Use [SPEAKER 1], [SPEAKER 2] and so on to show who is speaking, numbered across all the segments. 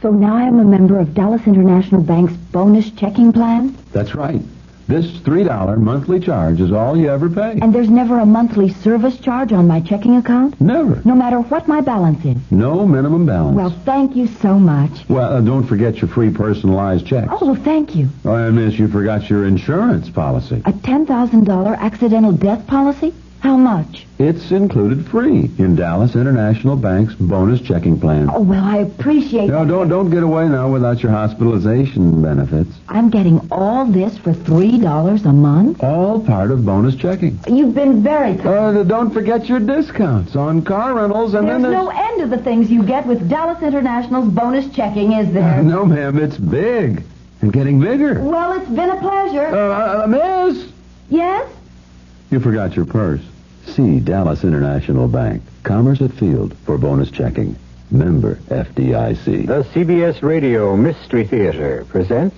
[SPEAKER 1] So now I'm a member of Dallas International Bank's bonus checking plan?
[SPEAKER 2] That's right. This $3 monthly charge is all you ever pay.
[SPEAKER 1] And there's never a monthly service charge on my checking account?
[SPEAKER 2] Never.
[SPEAKER 1] No matter what my balance is?
[SPEAKER 2] No minimum balance.
[SPEAKER 1] Well, thank you so much.
[SPEAKER 2] Well, don't forget your free personalized checks.
[SPEAKER 1] Oh, well, thank you.
[SPEAKER 2] Oh, and miss, you forgot your insurance policy.
[SPEAKER 1] A $10,000 accidental death policy? How much?
[SPEAKER 2] It's included free in Dallas International Bank's bonus checking plan.
[SPEAKER 1] Oh, well, I appreciate
[SPEAKER 2] No, don't get away now without your hospitalization benefits.
[SPEAKER 1] I'm getting all this for $3 a month?
[SPEAKER 2] All part of bonus checking.
[SPEAKER 1] You've been very kind.
[SPEAKER 2] Don't forget your discounts on car rentals, and
[SPEAKER 1] There's no end to the things you get with Dallas International's bonus checking, is there?
[SPEAKER 2] No, ma'am, it's big. And getting bigger.
[SPEAKER 1] Well, it's been a pleasure.
[SPEAKER 2] Miss?
[SPEAKER 1] Yes?
[SPEAKER 2] You forgot your purse. See Dallas International Bank. Commerce at Field for bonus checking. Member FDIC.
[SPEAKER 3] The CBS Radio Mystery Theater presents...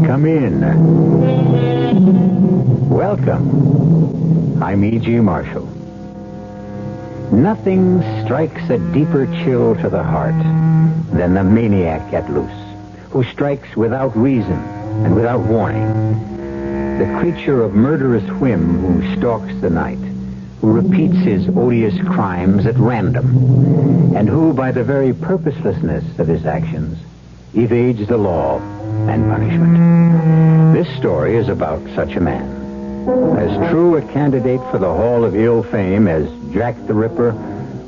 [SPEAKER 3] Come in. Welcome. I'm E.G. Marshall. Nothing strikes a deeper chill to the heart than the maniac at loose, who strikes without reason and without warning. The creature of murderous whim who stalks the night, who repeats his odious crimes at random, and who, by the very purposelessness of his actions, evades the law and punishment. This story is about such a man. As true a candidate for the Hall of Ill Fame as Jack the Ripper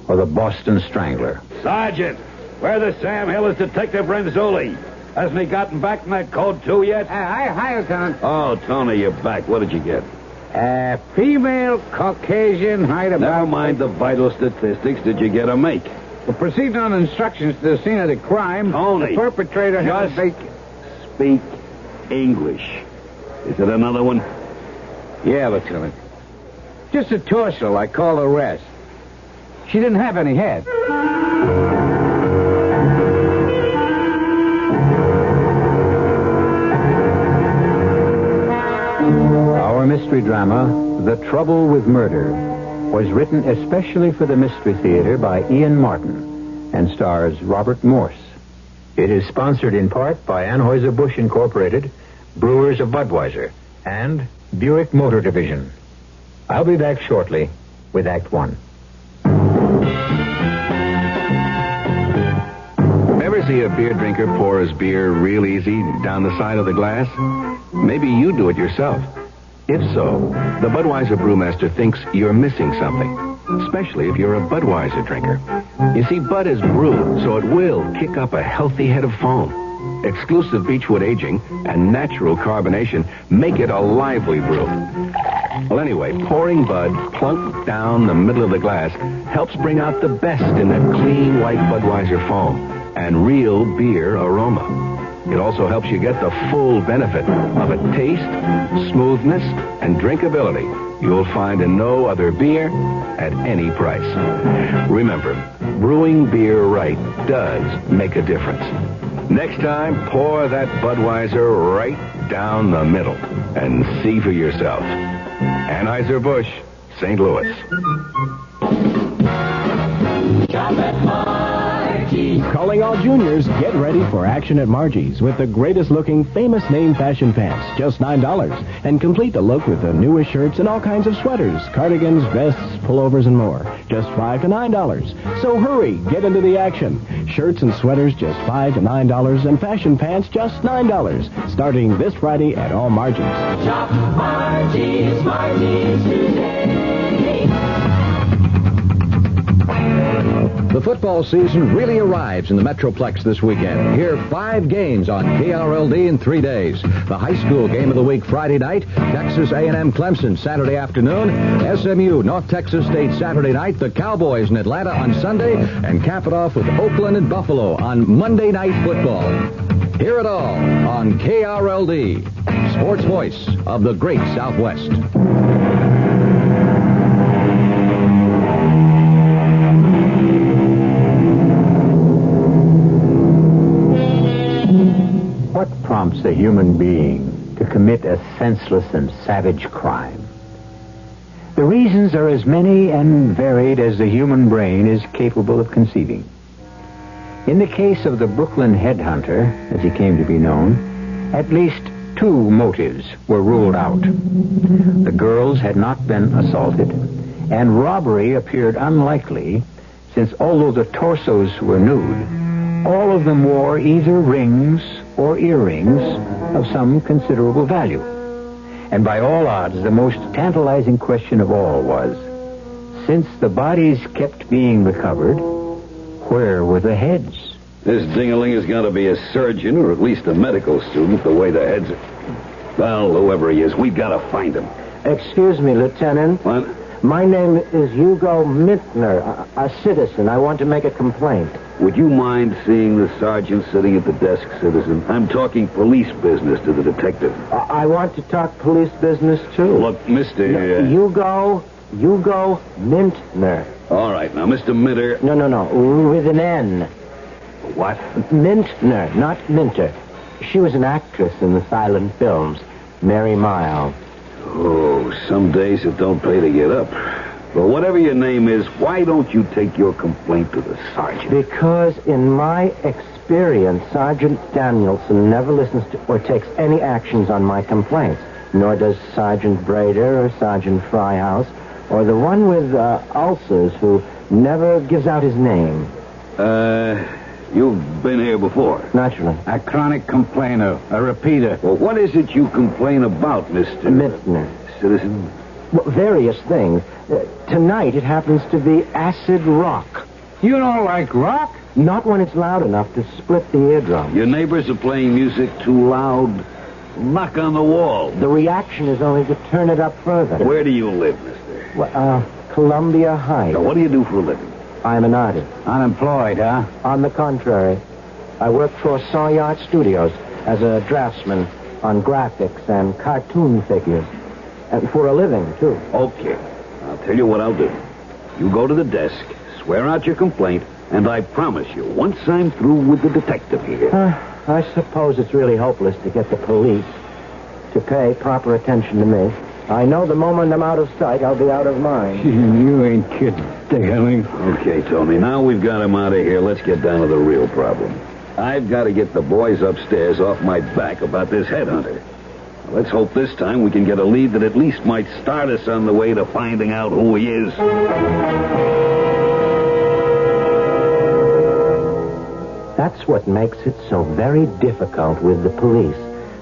[SPEAKER 3] or the Boston Strangler.
[SPEAKER 4] Sergeant, where the Sam Hill is Detective Renzulli. Hasn't he gotten back from that code 2 yet?
[SPEAKER 3] Hi, Lieutenant.
[SPEAKER 4] Oh, Tony, you're back. What did you get?
[SPEAKER 3] Female Caucasian height about...
[SPEAKER 4] Never mind the vital statistics. Did you get a make?
[SPEAKER 3] Well, proceeding on instructions to the scene of the crime,
[SPEAKER 4] Tony,
[SPEAKER 3] the perpetrator has...
[SPEAKER 4] Just speak English. Is it another one?
[SPEAKER 3] Yeah, Lieutenant. Just a torso I call the rest. She didn't have any head. Our mystery drama, The Trouble with Murder, was written especially for the Mystery Theater by Ian Martin and stars Robert Morse. It is sponsored in part by Anheuser-Busch Incorporated, Brewers of Budweiser, and Buick Motor Division. I'll be back shortly with Act One.
[SPEAKER 5] Ever see a beer drinker pour his beer real easy down the side of the glass? Maybe you do it yourself. If so, the Budweiser brewmaster thinks you're missing something, especially if you're a Budweiser drinker. You see, Bud is brewed, so it will kick up a healthy head of foam. Exclusive beechwood aging and natural carbonation make it a lively brew. Well, anyway, pouring Bud plunk down the middle of the glass helps bring out the best in that clean white Budweiser foam and real beer aroma. It also helps you get the full benefit of a taste, smoothness, and drinkability you'll find in no other beer at any price. Remember, brewing beer right does make a difference. Next time, pour that Budweiser right down the middle and see for yourself. Anheuser-Busch, St. Louis.
[SPEAKER 6] Shop at Margie's.
[SPEAKER 7] Calling all juniors, get ready for action at Margie's with the greatest looking famous name fashion pants, just $9. And complete the look with the newest shirts and all kinds of sweaters, cardigans, vests, pullovers, and more. Just $5 to $9. So hurry, get into the action. Shirts and sweaters just $5 to $9 and fashion pants just $9. Starting this Friday at all Margie's.
[SPEAKER 6] Shop Margie's, Margie's today.
[SPEAKER 8] The football season really arrives in the Metroplex this weekend. Here are 5 games on KRLD in 3 days. The high school game of the week Friday night, Texas A&M Clemson Saturday afternoon, SMU North Texas State Saturday night, the Cowboys in Atlanta on Sunday, and cap it off with Oakland and Buffalo on Monday Night Football. Hear it all on KRLD, sports voice of the great Southwest.
[SPEAKER 3] a human being to commit a senseless and savage crime? The reasons are as many and varied as the human brain is capable of conceiving. In the case of the Brooklyn headhunter, as he came to be known, at least 2 motives were ruled out. The girls had not been assaulted, and robbery appeared unlikely, since although the torsos were nude, all of them wore either rings or earrings of some considerable value. And by all odds, the most tantalizing question of all was, since the bodies kept being recovered, where were the heads?
[SPEAKER 4] This ding-a-ling has got to be a surgeon or at least a medical student, the way the heads are. Well, whoever he is, we've got to find him.
[SPEAKER 9] Excuse me, Lieutenant.
[SPEAKER 4] What?
[SPEAKER 9] My name is Hugo Mintner, a citizen. I want to make a complaint.
[SPEAKER 4] Would you mind seeing the sergeant sitting at the desk, citizen? I'm talking police business to the detective.
[SPEAKER 9] I want to talk police business, too.
[SPEAKER 4] Look, Mr.
[SPEAKER 9] Hugo Mintner.
[SPEAKER 4] All right, now, Mr. Minter.
[SPEAKER 9] No, with an N.
[SPEAKER 4] What?
[SPEAKER 9] Mintner, not Minter. She was an actress in the silent films. Mary Miles.
[SPEAKER 4] Oh, some days it don't pay to get up. Well, whatever your name is, why don't you take your complaint to the sergeant?
[SPEAKER 9] Because in my experience, Sergeant Danielson never listens to or takes any actions on my complaints. Nor does Sergeant Brader or Sergeant Fryhouse or the one with ulcers who never gives out his name.
[SPEAKER 4] You've been here before.
[SPEAKER 9] Naturally.
[SPEAKER 3] A chronic complainer, a repeater.
[SPEAKER 4] Well, what is it you complain about, Mr.
[SPEAKER 9] Mintner?
[SPEAKER 4] Citizen?
[SPEAKER 9] Well, various things. Tonight it happens to be acid rock.
[SPEAKER 3] You don't like rock?
[SPEAKER 9] Not when it's loud enough to split the eardrum.
[SPEAKER 4] Your neighbors are playing music too loud. Knock on the wall.
[SPEAKER 9] The reaction is only to turn it up further.
[SPEAKER 4] Where do you live, mister?
[SPEAKER 9] Well, Columbia Heights.
[SPEAKER 4] Now, what do you do for a living?
[SPEAKER 9] I'm an artist.
[SPEAKER 3] Unemployed, huh?
[SPEAKER 9] On the contrary, I work for Sawyer Studios as a draftsman on graphics and cartoon figures. And for a living, too.
[SPEAKER 4] Okay. I'll tell you what I'll do. You go to the desk, swear out your complaint, and I promise you, once I'm through with the detective here...
[SPEAKER 9] I suppose it's really hopeless to get the police to pay proper attention to me. I know the moment I'm out of sight, I'll be out of mind.
[SPEAKER 3] You ain't kidding, Ding-a-ling.
[SPEAKER 4] Okay, Tony, now we've got him out of here. Let's get down to the real problem. I've got to get the boys upstairs off my back about this headhunter. Let's hope this time we can get a lead that at least might start us on the way to finding out who he is.
[SPEAKER 9] That's what makes it so very difficult with the police.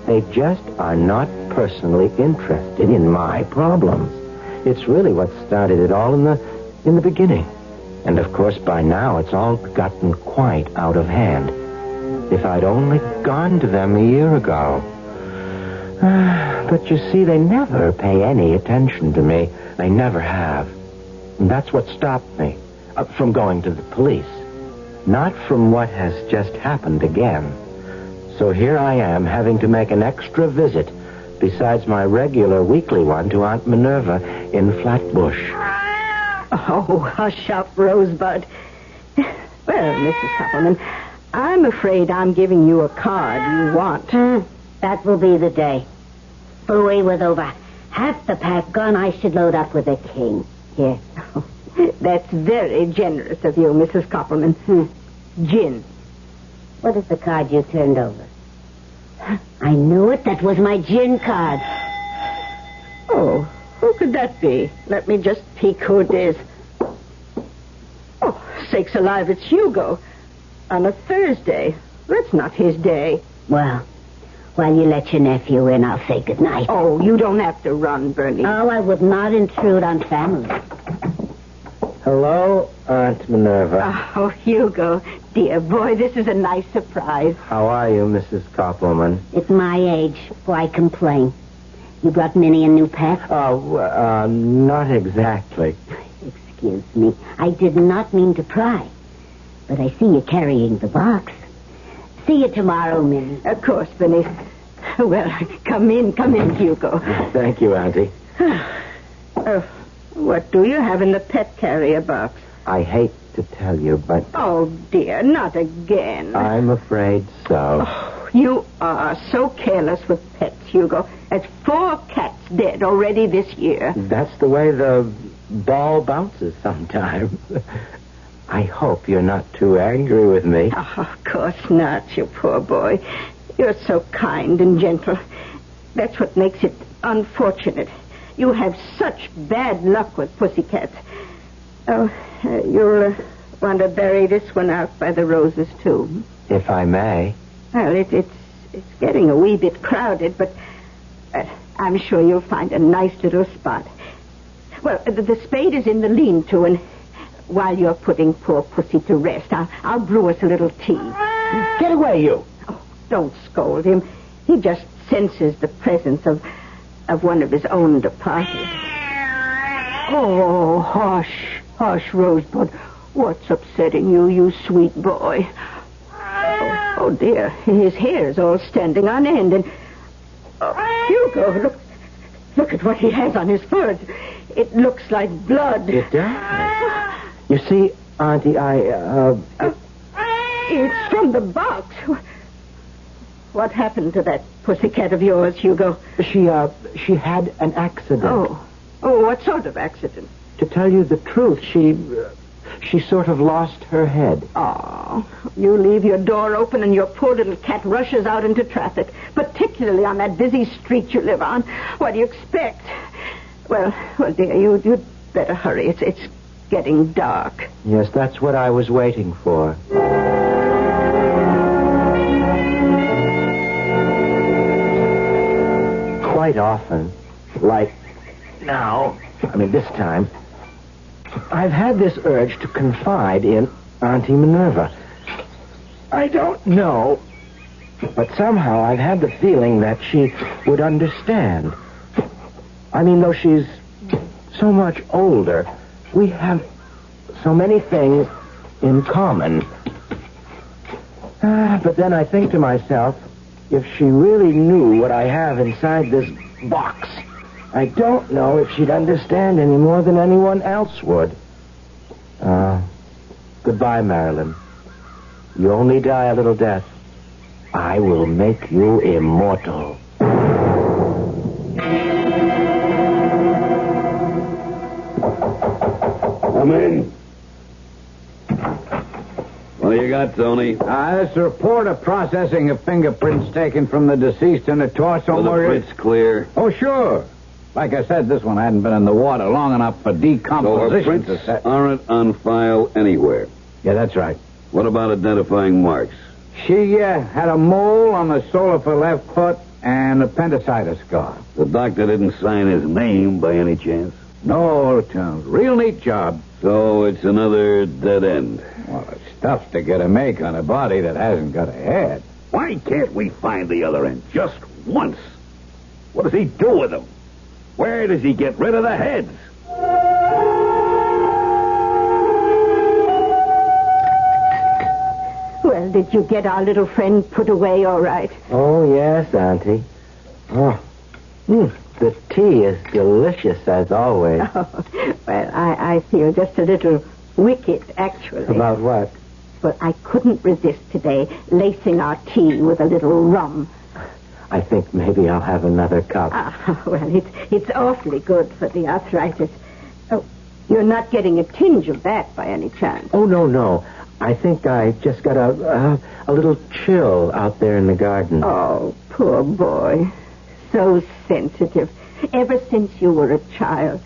[SPEAKER 9] They just are not personally interested in my problems. It's really what started it all in the beginning. And of course, by now, it's all gotten quite out of hand. If I'd only gone to them a year ago. But you see, they never pay any attention to me. They never have. And that's what stopped me from going to the police. Not from what has just happened again. So here I am, having to make an extra visit, besides my regular weekly one, to Aunt Minerva in Flatbush.
[SPEAKER 10] Oh, hush up, Rosebud. Well, Mrs. Suppleman, I'm afraid I'm giving you a card you want.
[SPEAKER 1] That will be the day. Away with over half the pack gone, I should load up with a king. Here.
[SPEAKER 10] That's very generous of you, Mrs. Koppelman. Gin.
[SPEAKER 1] What is the card you turned over? I knew it. That was my gin card.
[SPEAKER 10] Oh, who could that be? Let me just peek who it is. Oh, sakes alive, it's Hugo. On a Thursday. That's not his day.
[SPEAKER 1] Well, while you let your nephew in, I'll say goodnight.
[SPEAKER 10] Oh, you don't have to run, Bernie.
[SPEAKER 1] Oh, I would not intrude on family.
[SPEAKER 9] Hello, Aunt Minerva.
[SPEAKER 10] Oh, Hugo. Dear boy, this is a nice surprise.
[SPEAKER 9] How are you, Mrs. Koppelman?
[SPEAKER 1] At my age, why complain? You brought Minnie a new pet?
[SPEAKER 9] Oh, not exactly.
[SPEAKER 1] Excuse me. I did not mean to pry. But I see you carrying the box. See you tomorrow, Minnie.
[SPEAKER 10] Of course, Benny. Well, come in, Hugo.
[SPEAKER 9] Thank you, Auntie.
[SPEAKER 10] What do you have in the pet carrier box?
[SPEAKER 9] I hate to tell you, but...
[SPEAKER 10] Oh, dear, not again.
[SPEAKER 9] I'm afraid so.
[SPEAKER 10] Oh, You are so careless with pets, Hugo. There's 4 cats dead already this year.
[SPEAKER 9] That's the way the ball bounces sometimes. I hope you're not too angry with me.
[SPEAKER 10] Oh, of course not, you poor boy. You're so kind and gentle. That's what makes it unfortunate. You have such bad luck with pussycats. Oh, you'll want to bury this one out by the roses, too.
[SPEAKER 9] If I may.
[SPEAKER 10] Well, it's getting a wee bit crowded, but I'm sure you'll find a nice little spot. Well, the spade is in the lean-to, and while you're putting poor Pussy to rest, I'll brew us a little tea.
[SPEAKER 9] Get away, you!
[SPEAKER 10] Oh, don't scold him. He just senses the presence of one of his own departed. Oh, hush, Rosebud. What's upsetting you, you sweet boy? Oh, dear. His hair's all standing on end, and... Hugo, look at what he has on his fur. It looks like blood.
[SPEAKER 9] It does. You see, Auntie,
[SPEAKER 10] It's from the box. What happened to that pussycat of yours, Hugo?
[SPEAKER 9] She had an accident.
[SPEAKER 10] Oh, what sort of accident?
[SPEAKER 9] To tell you the truth, she sort of lost her head.
[SPEAKER 10] Oh, you leave your door open and your poor little cat rushes out into traffic, particularly on that busy street you live on. What do you expect? Well, dear, you'd better hurry. It's getting dark.
[SPEAKER 9] Yes, that's what I was waiting for. Quite often, like now, this time, I've had this urge to confide in Auntie Minerva. I don't know, but somehow I've had the feeling that she would understand. Though she's so much older, we have so many things in common. But then I think to myself, if she really knew what I have inside this box, I don't know if she'd understand any more than anyone else would. Goodbye, Marilyn. You only die a little death. I will make you immortal.
[SPEAKER 4] Come in. What do you got, Tony?
[SPEAKER 3] This report of processing of fingerprints taken from the deceased in the torso.
[SPEAKER 4] Are the prints clear?
[SPEAKER 3] Oh, sure. Like I said, this one hadn't been in the water long enough for decomposition.
[SPEAKER 4] So her prints aren't on file anywhere?
[SPEAKER 3] Yeah, that's right.
[SPEAKER 4] What about identifying marks?
[SPEAKER 3] She had a mole on the sole of her left foot and appendicitis scar.
[SPEAKER 4] The doctor didn't sign his name by any chance?
[SPEAKER 3] No, real neat job.
[SPEAKER 4] So it's another dead end.
[SPEAKER 3] Well, it's tough to get a make on a body that hasn't got a head.
[SPEAKER 4] Why can't we find the other end just once? What does he do with them? Where does he get rid of the heads?
[SPEAKER 10] Well, did you get our little friend put away all right?
[SPEAKER 9] Oh, yes, Auntie. The tea is delicious, as always.
[SPEAKER 10] Oh, well, I feel just a little wicked, actually.
[SPEAKER 9] About what?
[SPEAKER 10] But I couldn't resist today lacing our tea with a little rum.
[SPEAKER 9] I think maybe I'll have another cup.
[SPEAKER 10] Well, it's awfully good for the arthritis. Oh, you're not getting a tinge of that by any chance?
[SPEAKER 9] Oh, no. I think I just got a little chill out there in the garden.
[SPEAKER 10] Oh, poor boy. So sensitive. Ever since you were a child,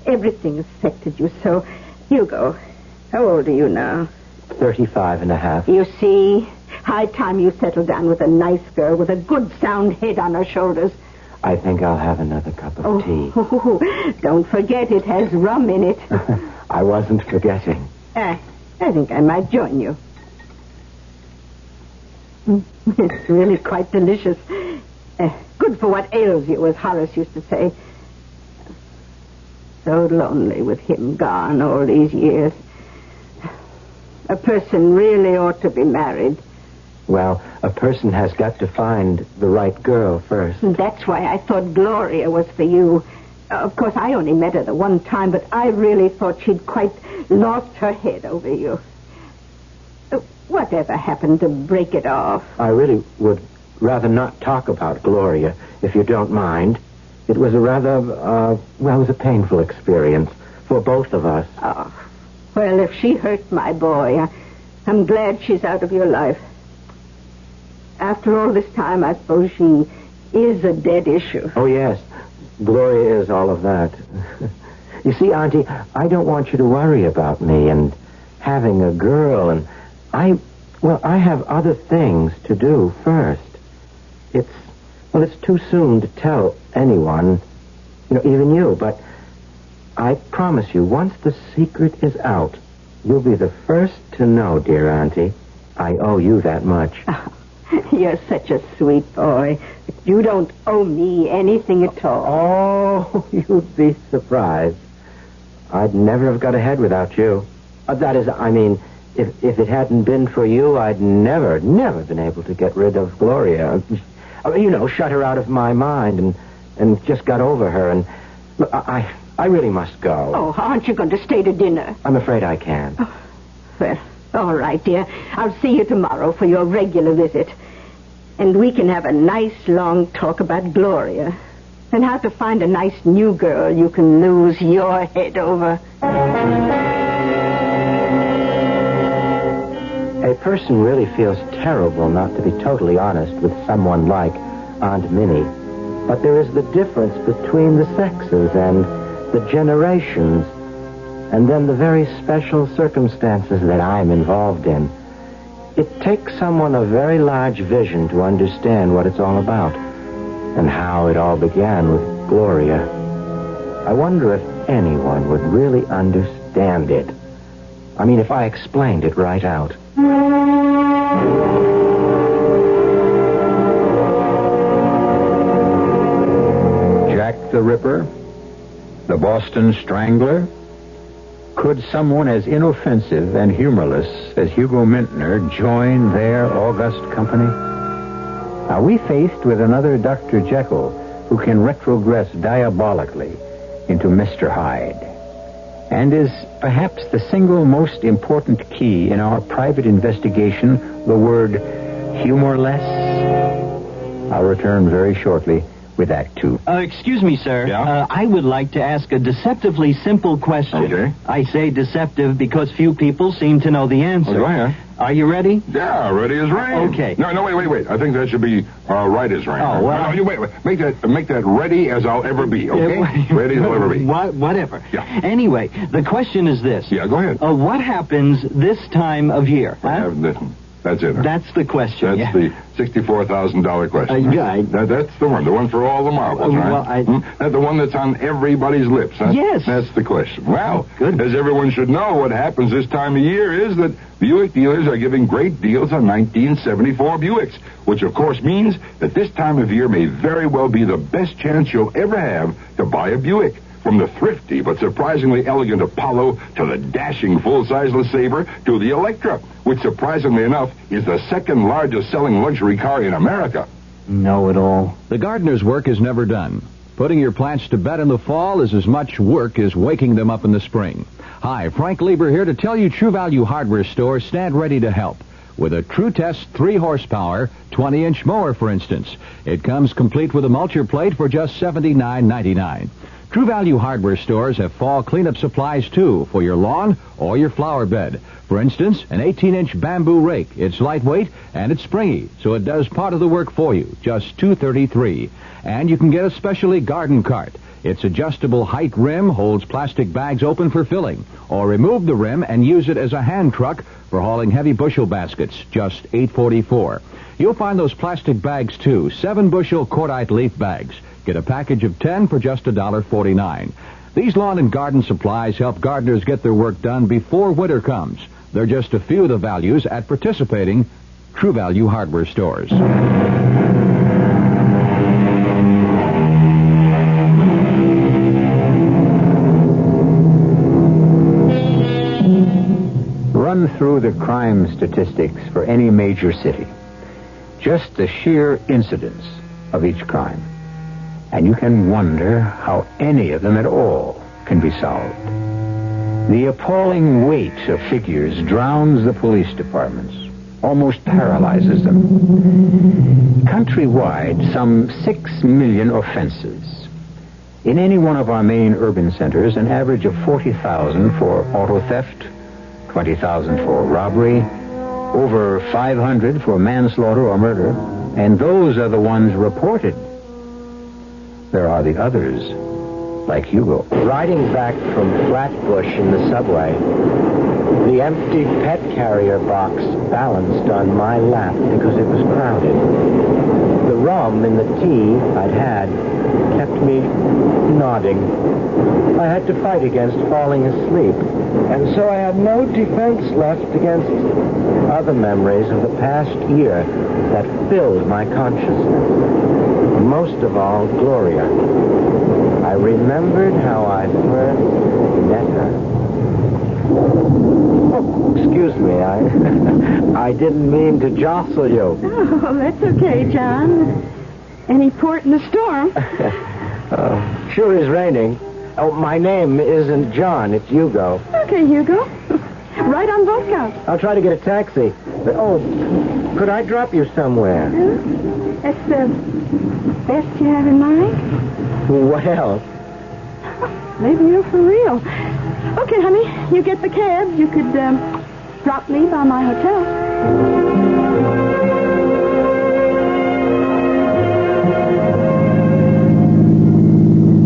[SPEAKER 10] everything affected you so. Hugo, how old are you now?
[SPEAKER 9] 35 and a half.
[SPEAKER 10] You see, high time you settle down with a nice girl with a good sound head on her shoulders.
[SPEAKER 9] I think I'll have another cup of tea.
[SPEAKER 10] Don't forget it has rum in it.
[SPEAKER 9] I wasn't forgetting.
[SPEAKER 10] I think I might join you. It's really quite delicious. Good for what ails you, as Horace used to say. So lonely with him gone all these years. A person really ought to be married.
[SPEAKER 9] Well, a person has got to find the right girl first.
[SPEAKER 10] That's why I thought Gloria was for you. Of course, I only met her the one time, but I really thought she'd quite lost her head over you. Whatever happened to break it off?
[SPEAKER 9] I really would rather not talk about Gloria, if you don't mind. It was a rather, it was a painful experience for both of us.
[SPEAKER 10] Oh, well, if she hurt my boy, I'm glad she's out of your life. After all this time, I suppose she is a dead issue.
[SPEAKER 9] Oh, yes. Gloria is all of that. You see, Auntie, I don't want you to worry about me and having a girl, and I have other things to do first. It's too soon to tell anyone, even you, but I promise you, once the secret is out, you'll be the first to know, dear Auntie. I owe you that much.
[SPEAKER 10] You're such a sweet boy. You don't owe me anything at all.
[SPEAKER 9] Oh, you'd be surprised. I'd never have got ahead without you. That is, I mean, if it hadn't been for you, I'd never been able to get rid of Gloria. Shut her out of my mind and just got over her. And look, I really must go.
[SPEAKER 10] Oh, aren't you going to stay to dinner?
[SPEAKER 9] I'm afraid I can't.
[SPEAKER 10] Oh, well, all right, dear. I'll see you tomorrow for your regular visit. And we can have a nice long talk about Gloria and how to find a nice new girl you can lose your head over.
[SPEAKER 9] A person really feels terrible not to be totally honest with someone like Aunt Minnie. But there is the difference between the sexes and the generations, and then the very special circumstances that I'm involved in. It takes someone of very large vision to understand what it's all about, and how it all began with Gloria. I wonder if anyone would really understand it. I mean, if I explained it right out.
[SPEAKER 3] Jack the Ripper? The Boston Strangler? Could someone as inoffensive and humorless as Hugo Mintner join their august company? Are we faced with another Dr. Jekyll who can retrogress diabolically into Mr. Hyde? And is perhaps the single most important key in our private investigation the word humorless? I'll return very shortly with Act Two.
[SPEAKER 11] Excuse me, sir.
[SPEAKER 5] Yeah?
[SPEAKER 11] I would like to ask a deceptively simple question.
[SPEAKER 5] Okay.
[SPEAKER 11] I say deceptive because few people seem to know the answer.
[SPEAKER 5] Oh, go ahead.
[SPEAKER 11] Are you ready?
[SPEAKER 5] Yeah, ready as rain.
[SPEAKER 11] Okay.
[SPEAKER 5] No, wait. I think that should be right as rain.
[SPEAKER 11] Oh, well.
[SPEAKER 5] No, you wait. Make that ready as I'll ever be, okay? Ready as I'll ever be.
[SPEAKER 11] Whatever.
[SPEAKER 5] Yeah.
[SPEAKER 11] Anyway, the question is this.
[SPEAKER 5] Yeah, go ahead.
[SPEAKER 11] What happens this time of year?
[SPEAKER 5] That's it. Huh?
[SPEAKER 11] That's the question.
[SPEAKER 5] That's the $64,000 question.
[SPEAKER 11] Yeah.
[SPEAKER 5] That's the one for all the marbles, right? That's the one that's on everybody's lips. Huh?
[SPEAKER 11] Yes.
[SPEAKER 5] That's the question. Well,
[SPEAKER 11] good.
[SPEAKER 5] As everyone should know, what happens this time of year is that Buick dealers are giving great deals on 1974 Buicks, which of course means that this time of year may very well be the best chance you'll ever have to buy a Buick. From the thrifty but surprisingly elegant Apollo to the dashing full-size LeSabre to the Electra, which surprisingly enough is the second largest selling luxury car in America.
[SPEAKER 11] Know-it-all.
[SPEAKER 8] The gardener's work is never done. Putting your plants to bed in the fall is as much work as waking them up in the spring. Hi, Frank Lieber here to tell you True Value Hardware stores stand ready to help. With a True Test 3-horsepower, 20-inch mower, for instance. It comes complete with a mulcher plate for just $79.99. True Value Hardware stores have fall cleanup supplies, too, for your lawn or your flower bed. For instance, an 18-inch bamboo rake. It's lightweight and it's springy, so it does part of the work for you, just $233. And you can get a specialty garden cart. Its adjustable height rim holds plastic bags open for filling. Or remove the rim and use it as a hand truck for hauling heavy bushel baskets, just $844. You'll find those plastic bags, too, 7-bushel cordite leaf bags. Get a package of 10 for just $1.49. These lawn and garden supplies help gardeners get their work done before winter comes. They're just a few of the values at participating True Value Hardware stores.
[SPEAKER 3] Run through the crime statistics for any major city. Just the sheer incidence of each crime. And you can wonder how any of them at all can be solved. The appalling weight of figures drowns the police departments, almost paralyzes them. Countrywide, some 6 million offenses. In any one of our main urban centers, an average of 40,000 for auto theft, 20,000 for robbery, over 500 for manslaughter or murder, and those are the ones reported. There are the others, like Hugo.
[SPEAKER 9] Riding back from Flatbush in the subway, the empty pet carrier box balanced on my lap because it was crowded. The rum in the tea I'd had kept me nodding. I had to fight against falling asleep, and so I had no defense left against other memories of the past year that filled my consciousness. Most of all, Gloria. I remembered how I first met her. Oh, excuse me, I didn't mean to jostle you.
[SPEAKER 10] Oh, that's okay, John. Any port in the storm?
[SPEAKER 9] Sure is raining. Oh, my name isn't John, it's Hugo.
[SPEAKER 10] Okay, Hugo. Right on both counts.
[SPEAKER 9] I'll try to get a taxi. But, could I drop you somewhere?
[SPEAKER 10] That's the best you have in mind?
[SPEAKER 9] Well,
[SPEAKER 10] maybe you're for real. Okay, honey, you get the cab. You could drop me by my hotel.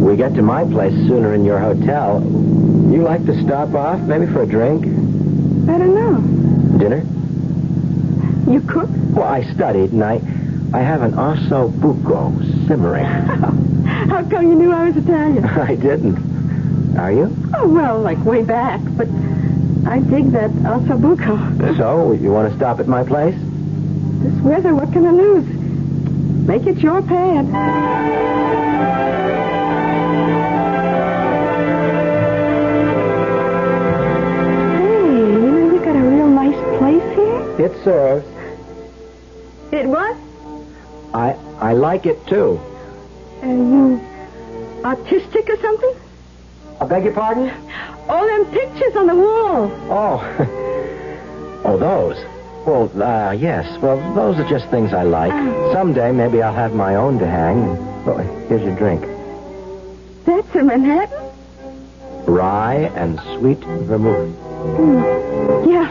[SPEAKER 9] We get to my place sooner in your hotel. You like to stop off, maybe for a drink?
[SPEAKER 10] I don't know.
[SPEAKER 9] Dinner?
[SPEAKER 10] You cook?
[SPEAKER 9] Well, I studied, and I have an osso buco simmering.
[SPEAKER 10] How come you knew I was Italian?
[SPEAKER 9] I didn't. Are you?
[SPEAKER 10] Oh, well, like way back, but I dig that osso buco.
[SPEAKER 9] So, you want to stop at my place?
[SPEAKER 10] This weather, what can I lose? Make it your pad.
[SPEAKER 9] It serves.
[SPEAKER 10] It what?
[SPEAKER 9] I like it, too.
[SPEAKER 10] You autistic or something?
[SPEAKER 9] I beg your pardon?
[SPEAKER 10] All them pictures on the wall.
[SPEAKER 9] Oh. Oh, those. Well, yes. Well, those are just things I like. Someday, maybe I'll have my own to hang. Oh, here's your drink.
[SPEAKER 10] That's a Manhattan?
[SPEAKER 9] Rye and sweet vermouth.
[SPEAKER 10] Yeah.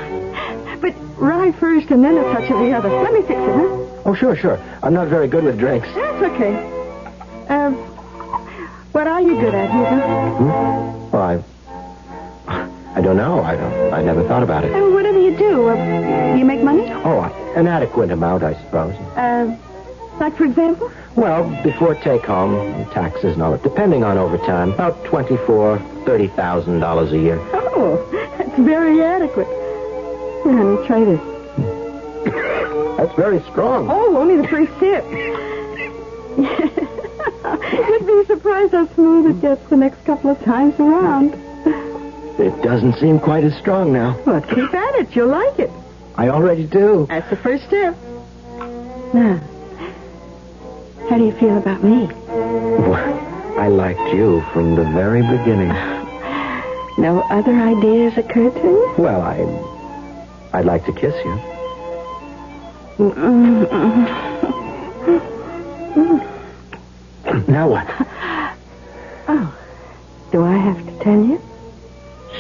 [SPEAKER 10] But rye first and then a touch of the other. Let me fix it, huh?
[SPEAKER 9] Oh, sure. I'm not very good with drinks.
[SPEAKER 10] That's okay. What are you good at, Hugo?
[SPEAKER 9] Well, I don't know. I never thought about it.
[SPEAKER 10] Whatever you do, you make money?
[SPEAKER 9] Oh, an adequate amount, I suppose.
[SPEAKER 10] Like, for example?
[SPEAKER 9] Well, before take-home, taxes and all that, depending on overtime, about $24,000, $30,000 a year.
[SPEAKER 10] Oh, that's very adequate. Here, honey, try this.
[SPEAKER 9] That's very strong.
[SPEAKER 10] Oh, only the first sip. You'd be surprised how smooth it gets the next couple of times around.
[SPEAKER 9] It doesn't seem quite as strong now.
[SPEAKER 10] Well, keep at it. You'll like it.
[SPEAKER 9] I already do.
[SPEAKER 10] That's the first step. Now, how do you feel about me?
[SPEAKER 9] Well, I liked you from the very beginning.
[SPEAKER 10] No other ideas occurred to you?
[SPEAKER 9] Well, I'd like to kiss you. Now what?
[SPEAKER 10] Oh, do I have to tell you?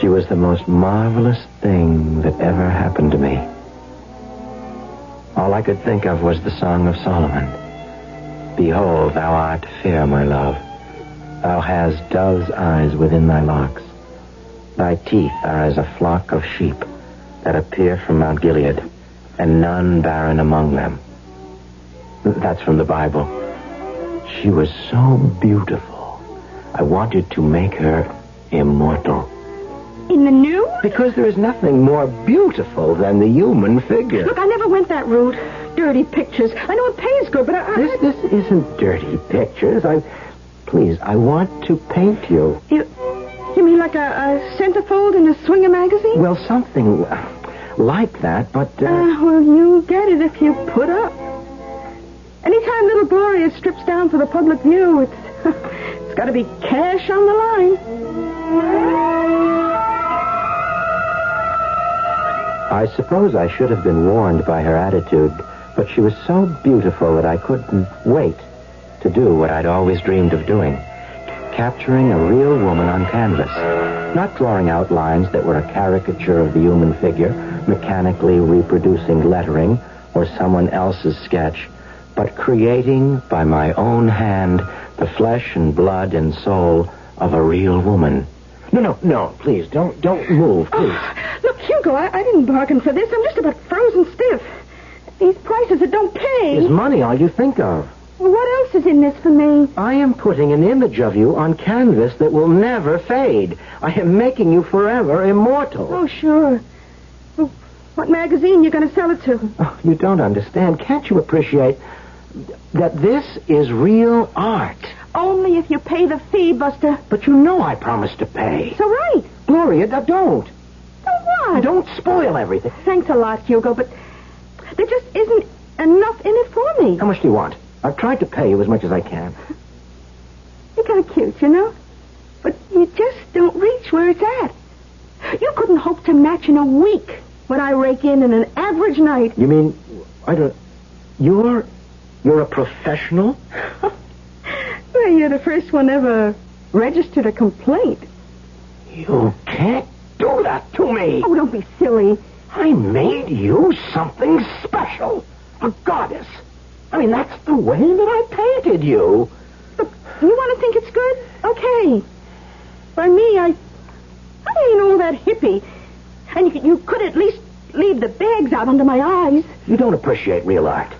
[SPEAKER 9] She was the most marvelous thing that ever happened to me. All I could think of was the Song of Solomon. Behold, thou art fair, my love. Thou hast dove's eyes within thy locks. Thy teeth are as a flock of sheep that appear from Mount Gilead, and none barren among them. That's from the Bible. She was so beautiful. I wanted to make her immortal.
[SPEAKER 10] In the news?
[SPEAKER 9] Because there is nothing more beautiful than the human figure.
[SPEAKER 10] Look, I never went that route. Dirty pictures. I know it pays good, but
[SPEAKER 9] This isn't dirty pictures. Please, I want to paint you.
[SPEAKER 10] You mean like a centerfold in a swinger magazine?
[SPEAKER 9] Well, something like that, but...
[SPEAKER 10] Well, you get it if you put up. Anytime little Gloria strips down for the public view, it's got to be cash on the line.
[SPEAKER 9] I suppose I should have been warned by her attitude, but she was so beautiful that I couldn't wait to do what I'd always dreamed of doing. Capturing a real woman on canvas. Not drawing out lines that were a caricature of the human figure, mechanically reproducing lettering or someone else's sketch, but creating by my own hand the flesh and blood and soul of a real woman. No, please, don't move, please.
[SPEAKER 10] Look, Hugo, I didn't bargain for this. I'm just about frozen stiff. These prices that don't pay.
[SPEAKER 9] Is money all you think of?
[SPEAKER 10] Well, what else is in this for me?
[SPEAKER 9] I am putting an image of you on canvas that will never fade. I am making you forever immortal.
[SPEAKER 10] Oh, sure. Well, what magazine you going to sell it to?
[SPEAKER 9] Oh, you don't understand. Can't you appreciate that this is real art?
[SPEAKER 10] Only if you pay the fee, Buster.
[SPEAKER 9] But you know I promised to pay.
[SPEAKER 10] So right.
[SPEAKER 9] Gloria, don't.
[SPEAKER 10] So what?
[SPEAKER 9] Don't spoil everything.
[SPEAKER 10] Thanks a lot, Hugo, but there just isn't enough in it for me.
[SPEAKER 9] How much do you want? I've tried to pay you as much as I can.
[SPEAKER 10] You're kind of cute, you know? But you just don't reach where it's at. You couldn't hope to match in a week what I rake in an average night.
[SPEAKER 9] You mean, you're a professional?
[SPEAKER 10] Well, you're the first one ever registered a complaint.
[SPEAKER 9] You can't do that to me.
[SPEAKER 10] Oh, don't be silly.
[SPEAKER 9] I made you something special. A goddess. I mean, that's the way that I painted you.
[SPEAKER 10] Look, you want to think it's good? Okay. For me, I ain't all that hippie. And you could at least leave the bags out under my eyes.
[SPEAKER 9] You don't appreciate real art.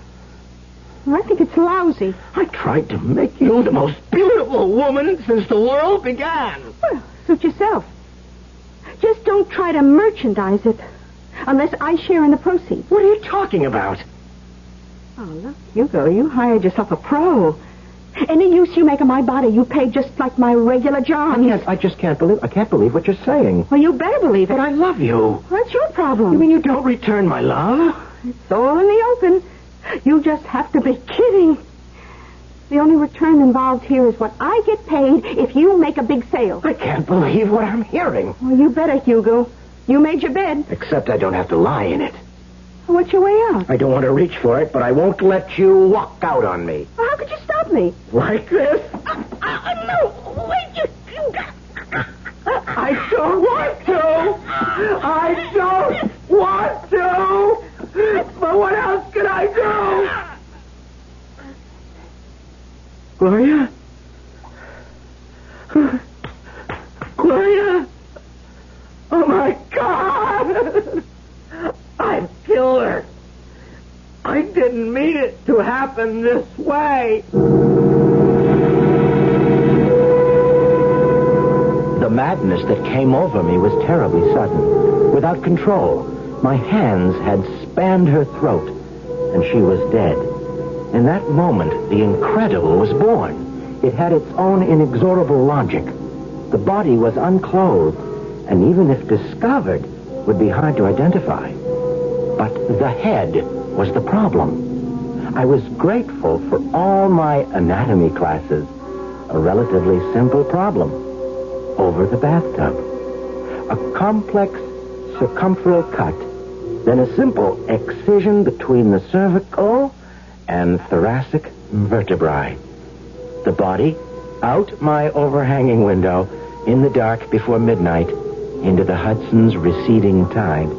[SPEAKER 10] I think it's lousy.
[SPEAKER 9] I tried to make you the most beautiful woman since the world began.
[SPEAKER 10] Well, suit yourself. Just don't try to merchandise it unless I share in the proceeds.
[SPEAKER 9] What are you talking about?
[SPEAKER 10] Oh, look, Hugo, you hired yourself a pro. Any use you make of my body, you pay just like my regular job.
[SPEAKER 9] I can't believe what you're saying.
[SPEAKER 10] Well, you better believe it.
[SPEAKER 9] But I love you.
[SPEAKER 10] That's your problem.
[SPEAKER 9] You mean you don't return my love?
[SPEAKER 10] It's all in the open. You just have to be kidding. The only return involved here is what I get paid if you make a big sale.
[SPEAKER 9] I can't believe what I'm hearing.
[SPEAKER 10] Well, you better, Hugo. You made your bed.
[SPEAKER 9] Except I don't have to lie in it.
[SPEAKER 10] What's your way out?
[SPEAKER 9] I don't want to reach for it, but I won't let you walk out on me.
[SPEAKER 10] Well, how could you stop me?
[SPEAKER 9] Like this?
[SPEAKER 10] No, wait, you got...
[SPEAKER 9] I don't want to. I don't want to. But what else can I do? Gloria? Gloria? Oh, my God! I've killed her. I didn't mean it to happen this way. The madness that came over me was terribly sudden. Without control, my hands had spanned her throat, and she was dead. In that moment, the incredible was born. It had its own inexorable logic. The body was unclothed, and even if discovered, would be hard to identify. But the head was the problem. I was grateful for all my anatomy classes. A relatively simple problem. Over the bathtub. A complex circumferential cut, then a simple excision between the cervical and thoracic vertebrae. The body, out my overhanging window, in the dark before midnight, into the Hudson's receding tide.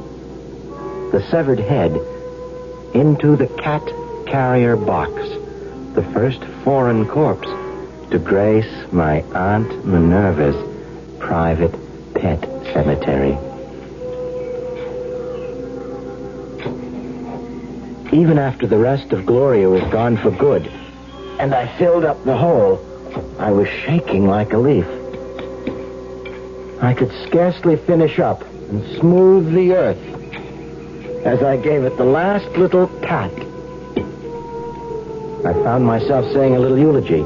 [SPEAKER 9] The severed head into the cat carrier box, the first foreign corpse to grace my Aunt Minerva's private pet cemetery. Even after the rest of Gloria was gone for good, and I filled up the hole, I was shaking like a leaf. I could scarcely finish up and smooth the earth as I gave it the last little pat. I found myself saying a little eulogy.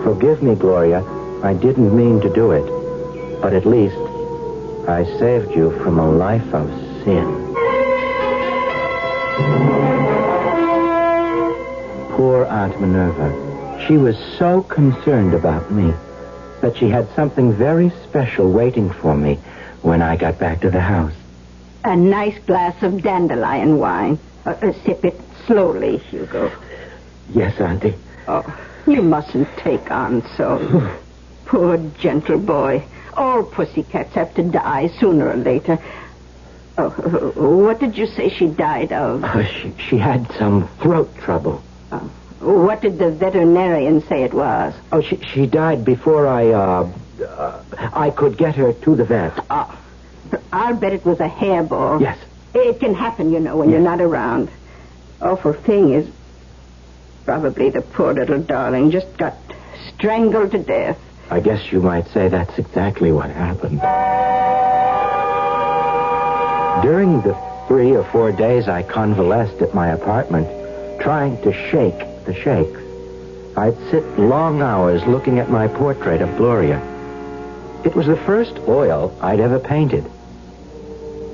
[SPEAKER 9] Forgive me, Gloria. I didn't mean to do it. But at least I saved you from a life of sin. Poor Aunt Minerva. She was so concerned about me that she had something very special waiting for me when I got back to the house.
[SPEAKER 10] A nice glass of dandelion wine. Sip it slowly, Hugo.
[SPEAKER 9] Yes, Auntie.
[SPEAKER 10] Oh, you mustn't take on so. Poor gentle boy. All pussycats have to die sooner or later. Oh, what did you say she died of?
[SPEAKER 9] She had some throat trouble.
[SPEAKER 10] What did the veterinarian say it was?
[SPEAKER 9] Oh, she died before I could get her to the vet.
[SPEAKER 10] I'll bet it was a hairball.
[SPEAKER 9] Yes.
[SPEAKER 10] It can happen, when you're not around. Awful thing is, probably the poor little darling just got strangled to death.
[SPEAKER 9] I guess you might say that's exactly what happened. During the 3 or 4 days I convalesced at my apartment, trying to shake the shakes, I'd sit long hours looking at my portrait of Gloria. It was the first oil I'd ever painted.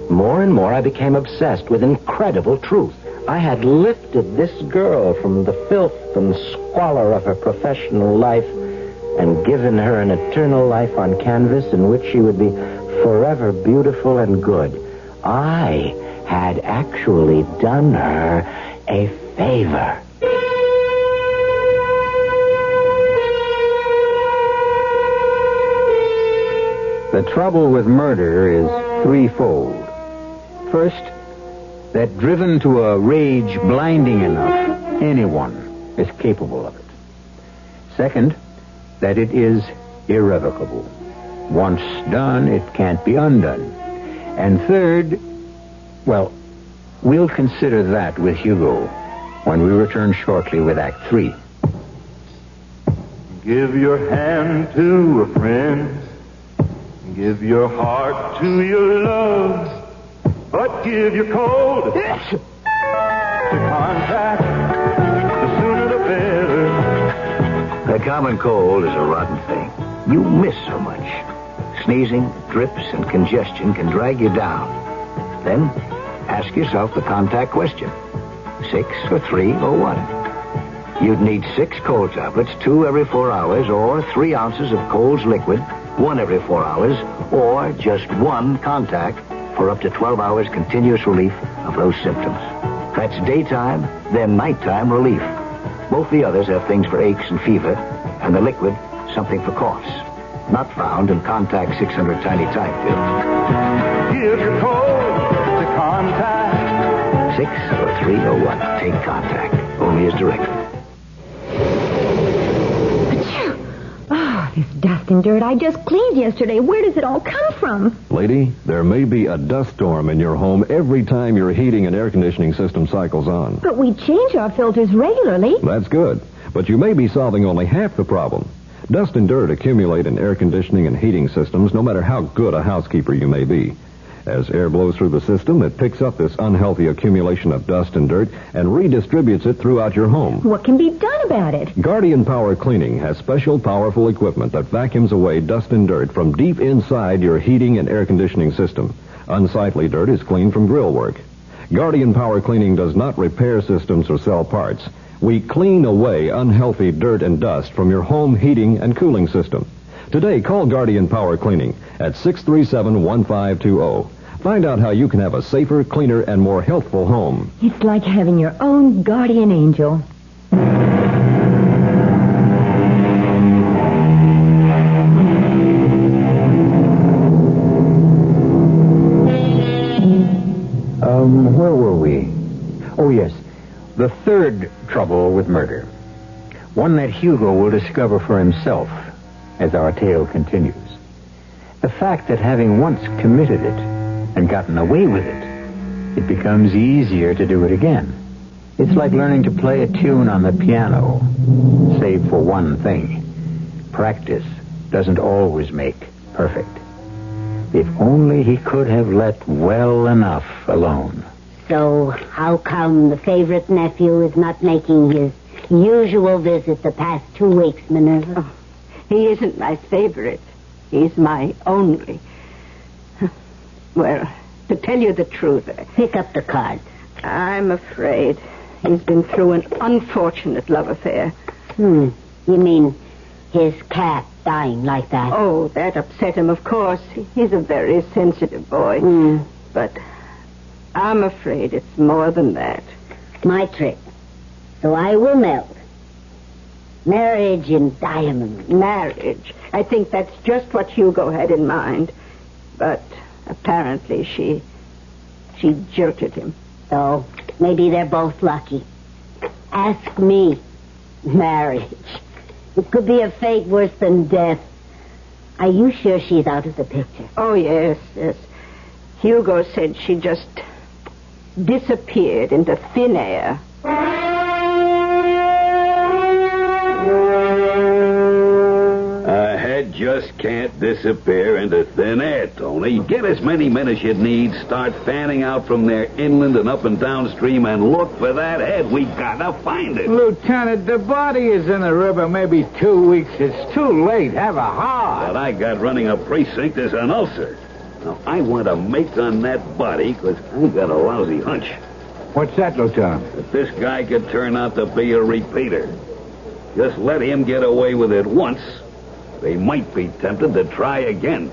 [SPEAKER 9] More and more I became obsessed with incredible truth. I had lifted this girl from the filth and squalor of her professional life and given her an eternal life on canvas in which she would be forever beautiful and good. I had actually done her a favor.
[SPEAKER 3] The trouble with murder is threefold. First, that driven to a rage blinding enough, anyone is capable of it. Second, that it is irrevocable. Once done, it can't be undone. And third, well, we'll consider that with Hugo when we return shortly with Act 3.
[SPEAKER 12] Give your hand to a friend. Give your heart to your love. But give your cold to contact. The sooner the better.
[SPEAKER 3] The common cold is a rotten thing. You miss so much. Sneezing, drips, and congestion can drag you down. Then, ask yourself the contact question. 6 or 3 or 1? You'd need 6 cold tablets, 2 every 4 hours, or 3 ounces of Cold's liquid, 1 every 4 hours, or just 1 contact for up to 12 hours continuous relief of those symptoms. That's daytime, then nighttime relief. Both the others have things for aches and fever, and the liquid, something for coughs. Not found in Contact 600 Tiny Time pills.
[SPEAKER 12] Give your cold to contact.
[SPEAKER 3] 6 or 3 or 1. Take Contact. Only as directed.
[SPEAKER 13] Oh, this dust and dirt I just cleaned yesterday. Where does it all come from?
[SPEAKER 2] Lady, there may be a dust storm in your home every time your heating and air conditioning system cycles on.
[SPEAKER 13] But we change our filters regularly.
[SPEAKER 2] That's good. But you may be solving only half the problem. Dust and dirt accumulate in air conditioning and heating systems no matter how good a housekeeper you may be. As air blows through the system, it picks up this unhealthy accumulation of dust and dirt and redistributes it throughout your home.
[SPEAKER 13] What can be done about it?
[SPEAKER 2] Guardian Power Cleaning has special powerful equipment that vacuums away dust and dirt from deep inside your heating and air conditioning system. Unsightly dirt is cleaned from grill work. Guardian Power Cleaning does not repair systems or sell parts. We clean away unhealthy dirt and dust from your home heating and cooling system. Today, call Guardian Power Cleaning at 637-1520. Find out how you can have a safer, cleaner, and more healthful home.
[SPEAKER 13] It's like having your own guardian angel.
[SPEAKER 3] Where were we? Oh, yes. The third trouble with murder. One that Hugo will discover for himself as our tale continues. The fact that having once committed it and gotten away with it, it becomes easier to do it again. It's like learning to play a tune on the piano, save for one thing. Practice doesn't always make perfect. If only he could have let well enough alone.
[SPEAKER 1] So, how come the favorite nephew is not making his usual visit the past 2 weeks, Minerva?
[SPEAKER 10] Oh, he isn't my favorite. He's my only. Well, to tell you the truth...
[SPEAKER 1] Pick up the card.
[SPEAKER 10] I'm afraid he's been through an unfortunate love affair.
[SPEAKER 1] You mean his cat dying like that?
[SPEAKER 10] Oh, that upset him, of course. He's a very sensitive boy. But I'm afraid it's more than that.
[SPEAKER 1] My trick. So I will melt. Marriage in diamonds.
[SPEAKER 10] Marriage. I think that's just what Hugo had in mind. But apparently she jilted him.
[SPEAKER 1] So maybe they're both lucky. Ask me. Marriage. It could be a fate worse than death. Are you sure she's out of the picture?
[SPEAKER 10] Oh, yes. Hugo said she just disappeared into thin air.
[SPEAKER 4] A head just can't disappear into thin air, Tony. Get as many men as you need, start fanning out from there inland and up and downstream, and look for that head. We gotta find it.
[SPEAKER 14] Lieutenant, the body is in the river maybe 2 weeks. It's too late. Have a heart.
[SPEAKER 4] What I got running a precinct is an ulcer. Now, I want to make on that body because I got a lousy hunch.
[SPEAKER 14] What's that, Lieutenant?
[SPEAKER 4] That this guy could turn out to be a repeater. Just let him get away with it once. They might be tempted to try again.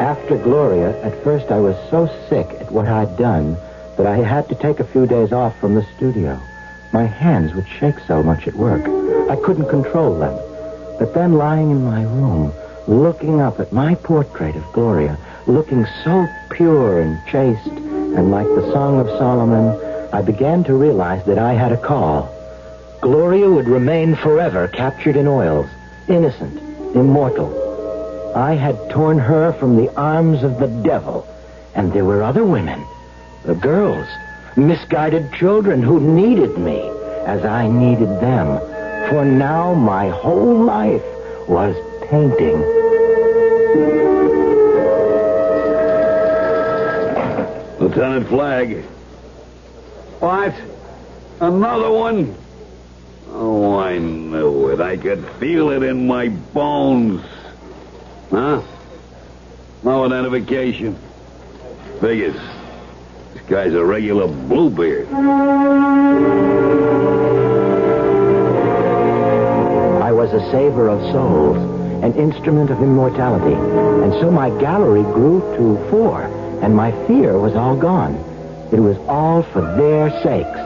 [SPEAKER 9] After Gloria, at first I was so sick at what I'd done that I had to take a few days off from the studio. My hands would shake so much at work. I couldn't control them. But then lying in my room, looking up at my portrait of Gloria, looking so pure and chaste and like the Song of Solomon, I began to realize that I had a call. Gloria would remain forever captured in oils, innocent, immortal. I had torn her from the arms of the devil, and there were other women, the girls, misguided children who needed me as I needed them. For now, my whole life was painting.
[SPEAKER 4] Lieutenant Flagg.
[SPEAKER 14] What?
[SPEAKER 4] Another one? Oh, I knew it. I could feel it in my bones. Huh? No identification. Figures. This guy's a regular Bluebeard.
[SPEAKER 9] I was a saver of souls, an instrument of immortality, and so my gallery grew to 4, and my fear was all gone. It was all for their sakes.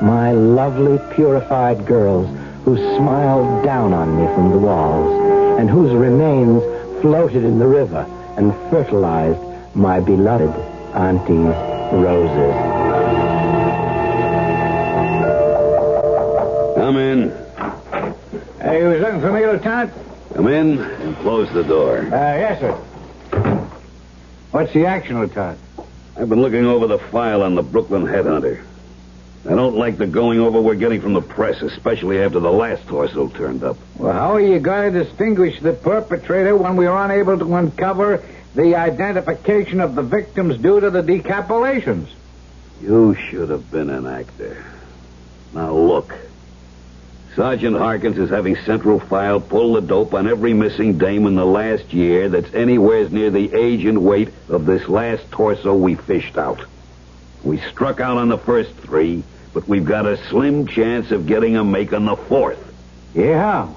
[SPEAKER 9] My lovely, purified girls who smiled down on me from the walls, and whose remains floated in the river and fertilized my beloved Auntie's roses.
[SPEAKER 4] Come in.
[SPEAKER 14] Hey, you was looking for me, Lieutenant?
[SPEAKER 4] Come in and close the door.
[SPEAKER 14] Yes, sir. What's the action, Lieutenant?
[SPEAKER 4] I've been looking over the file on the Brooklyn headhunter. I don't like the going over we're getting from the press, especially after the last torso turned up.
[SPEAKER 14] Well, how are you going to distinguish the perpetrator when we are unable to uncover the identification of the victims due to the decapitations?
[SPEAKER 4] You should have been an actor. Now, look. Sergeant Harkins is having Central File pull the dope on every missing dame in the last year that's anywhere near the age and weight of this last torso we fished out. We struck out on the first 3, but we've got a slim chance of getting a make on the 4th.
[SPEAKER 14] Yeah.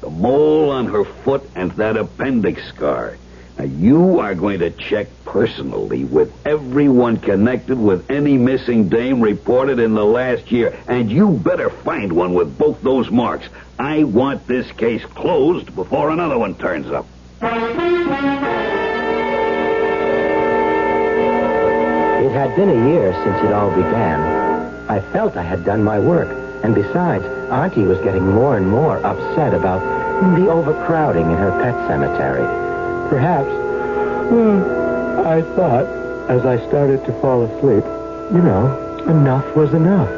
[SPEAKER 4] The mole on her foot and that appendix scar. Now, you are going to check personally with everyone connected with any missing dame reported in the last year, and you better find one with both those marks. I want this case closed before another one turns up.
[SPEAKER 9] It had been a year since it all began. I felt I had done my work, and besides, Auntie was getting more and more upset about the overcrowding in her pet cemetery. Perhaps, I thought, as I started to fall asleep, enough was enough.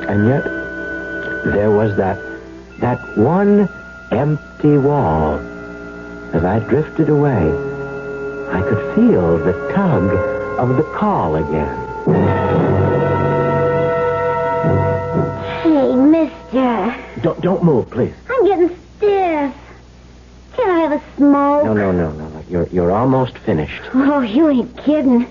[SPEAKER 9] And yet, there was that one empty wall. As I drifted away, I could feel the tug of the call again.
[SPEAKER 1] Hey, mister.
[SPEAKER 9] Don't move, please.
[SPEAKER 1] I'm getting stiff. Can I have a smoke?
[SPEAKER 9] No. You're almost finished.
[SPEAKER 1] Oh, you ain't kidding.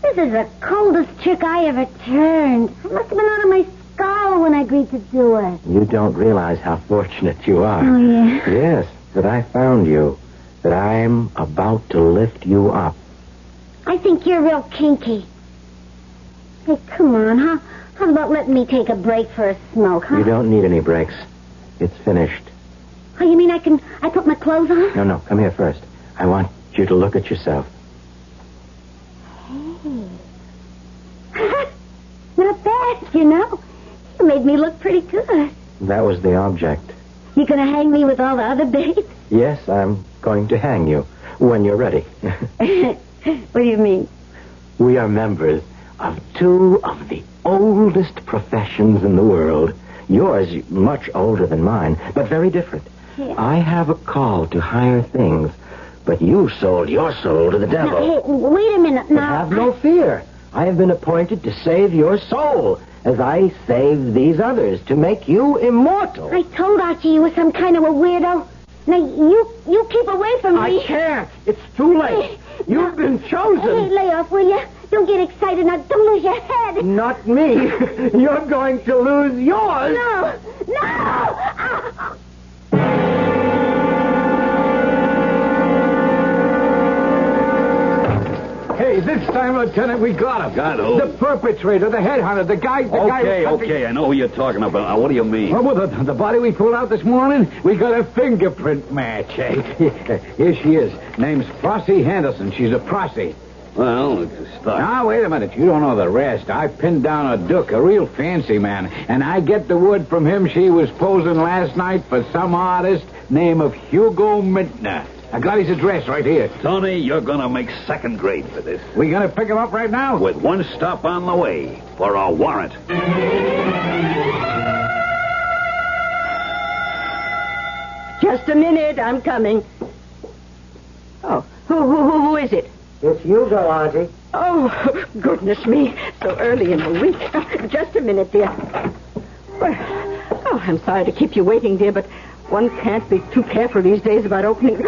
[SPEAKER 1] This is the coldest trick I ever turned. I must have been out of my skull when I agreed to do it.
[SPEAKER 9] You don't realize how fortunate you are.
[SPEAKER 1] Oh, yeah?
[SPEAKER 9] Yes, that I found you. that I'm about to lift you up.
[SPEAKER 1] I think you're real kinky. Hey, come on, huh? How about letting me take a break for a smoke, huh?
[SPEAKER 9] You don't need any breaks. It's finished.
[SPEAKER 1] Oh, you mean I put my clothes on?
[SPEAKER 9] No, come here first. I want you to look at yourself.
[SPEAKER 1] Hey. Not bad, you know. You made me look pretty good.
[SPEAKER 9] That was the object.
[SPEAKER 1] You gonna hang me with all the other babes?
[SPEAKER 9] Yes, I'm going to hang you when you're ready.
[SPEAKER 1] What do you mean?
[SPEAKER 9] We are members of two of the oldest professions in the world. Yours much older than mine, but very different.
[SPEAKER 1] Yeah.
[SPEAKER 9] I have a call to higher things, but you sold your soul to the devil.
[SPEAKER 1] Now, hey, wait a minute.
[SPEAKER 9] But
[SPEAKER 1] Now,
[SPEAKER 9] have no fear. I have been appointed to save your soul, as I saved these others, to make you immortal.
[SPEAKER 1] I told Archie you were some kind of a weirdo. Now, you keep away from me.
[SPEAKER 9] I can't. It's too late. You've been chosen.
[SPEAKER 1] Hey, lay off, will you? Don't get excited. Now, don't lose your head.
[SPEAKER 9] Not me. You're going to lose yours.
[SPEAKER 1] No. Ah.
[SPEAKER 14] Hey, this time, Lieutenant, we got him.
[SPEAKER 4] Got who?
[SPEAKER 14] The perpetrator, the headhunter, the guy...
[SPEAKER 4] Okay, I know who you're talking about. Now, what do you mean?
[SPEAKER 14] Oh, well, the body we pulled out this morning, we got a fingerprint match, eh? Here she is. Name's Flossie Henderson. She's a prossy.
[SPEAKER 4] Well, it's a start.
[SPEAKER 14] Now, wait a minute. You don't know the rest. I pinned down a Duke, a real fancy man, and I get the word from him she was posing last night for some artist named of Hugo Mintner. I got his address right here.
[SPEAKER 4] Tony, you're going to make second grade for this.
[SPEAKER 14] We going to pick him up right now?
[SPEAKER 4] With one stop on the way for a warrant.
[SPEAKER 10] Just a minute. I'm coming. Oh, who is it?
[SPEAKER 9] It's Hugo, Auntie.
[SPEAKER 10] Oh, goodness me. So early in the week. Just a minute, dear. Well, I'm sorry to keep you waiting, dear, but one can't be too careful these days about opening...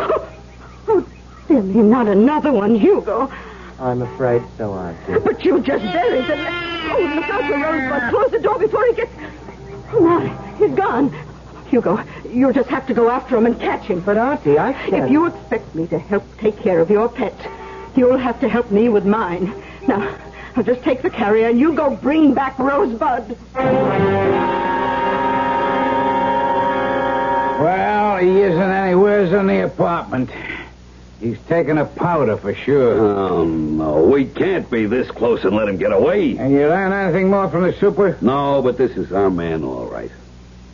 [SPEAKER 10] Oh, dear me, not another one, Hugo.
[SPEAKER 9] I'm afraid so, Auntie.
[SPEAKER 10] But you just buried the... Oh, look out for Rosebud. Close the door before he gets... Oh, my, he's gone. Hugo, you'll just have to go after him and catch him.
[SPEAKER 9] But, Auntie, I can't...
[SPEAKER 10] If you expect me to help take care of your pet, you'll have to help me with mine. Now, I'll just take the carrier and you go bring back Rosebud.
[SPEAKER 14] Well, he isn't anywhere in the apartment. He's taking a powder for sure.
[SPEAKER 4] Oh, no. We can't be this close and let him get away.
[SPEAKER 14] And you learn anything more from the super?
[SPEAKER 4] No, but this is our man, all right.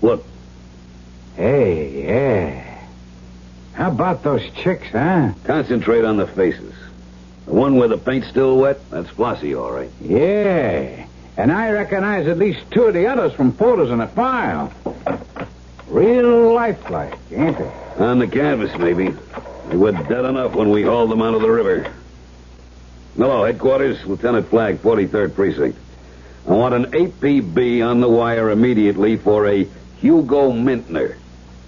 [SPEAKER 4] Look.
[SPEAKER 14] Hey, yeah. How about those chicks, huh?
[SPEAKER 4] Concentrate on the faces. The one where the paint's still wet, that's Flossie, all right.
[SPEAKER 14] Yeah. And I recognize at least two of the others from photos in the file. Real lifelike, ain't they?
[SPEAKER 4] On the canvas, maybe. They were dead enough when we hauled them out of the river. Hello, headquarters, Lieutenant Flagg, 43rd Precinct. I want an APB on the wire immediately for a Hugo Mintner.